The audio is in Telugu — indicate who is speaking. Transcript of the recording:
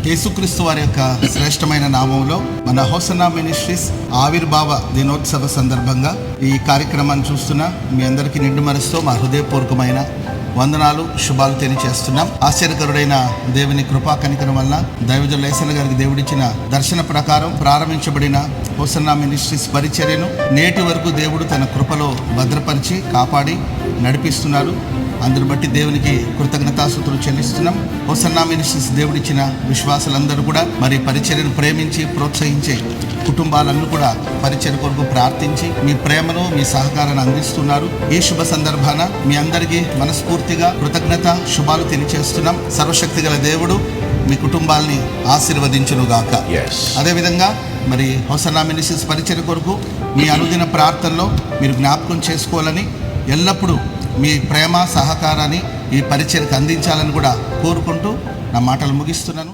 Speaker 1: యేసుక్రీస్తు వారి యొక్క శ్రేష్టమైన నామంలో మన హోసన్నా మినిస్ట్రీస్ ఆవిర్భావ దినోత్సవ సందర్భంగా ఈ కార్యక్రమాన్ని చూస్తున్న మీ అందరికీ నిండు మనసుతో మా హృదయపూర్వకమైన వందనాలు, శుభాలు తెలియజేస్తున్నాం. ఆశ్చర్యకరుడైన దేవుని కృపా కనికరం వల్ల దైవజనులు లేసన్న గారికి దేవుడిచ్చిన దర్శన ప్రకారం ప్రారంభించబడిన హోసన్నా మినిస్ట్రీస్ పరిచర్యను నేటి వరకు దేవుడు తన కృపలో భద్రపరిచి కాపాడి నడిపిస్తున్నారు. అందుని బట్టి దేవునికి కృతజ్ఞతాస్తుతులు చెల్లిస్తున్నాం. హోసన్నా మినిస్ట్రీస్ దేవుడిచ్చిన విశ్వాసులందరూ కూడా మరి పరిచర్యను ప్రేమించి ప్రోత్సహించే కుటుంబాలన్నీ కూడా పరిచర్య కొరకు ప్రార్థించి మీ ప్రేమను, మీ సహకారాన్ని అందిస్తున్నారు. ఈ శుభ సందర్భాన మీ అందరికీ మనస్ఫూర్తిగా కృతజ్ఞత శుభాలు తెలియజేస్తున్నాం. సర్వశక్తి గల దేవుడు మీ కుటుంబాల్ని ఆశీర్వదించునుగాక. అదేవిధంగా మరి హోసన్నా మినిస్ట్రీస్ పరిచర్య కొరకు మీ అనుదిన ప్రార్థనలో మీరు జ్ఞాపకం చేసుకోవాలని, ఎల్లప్పుడూ మీ ప్రేమ సహకారాన్ని ఈ పరిచర్యకు అందించాలని కూడా కోరుకుంటూ నా మాటలు ముగిస్తున్నాను.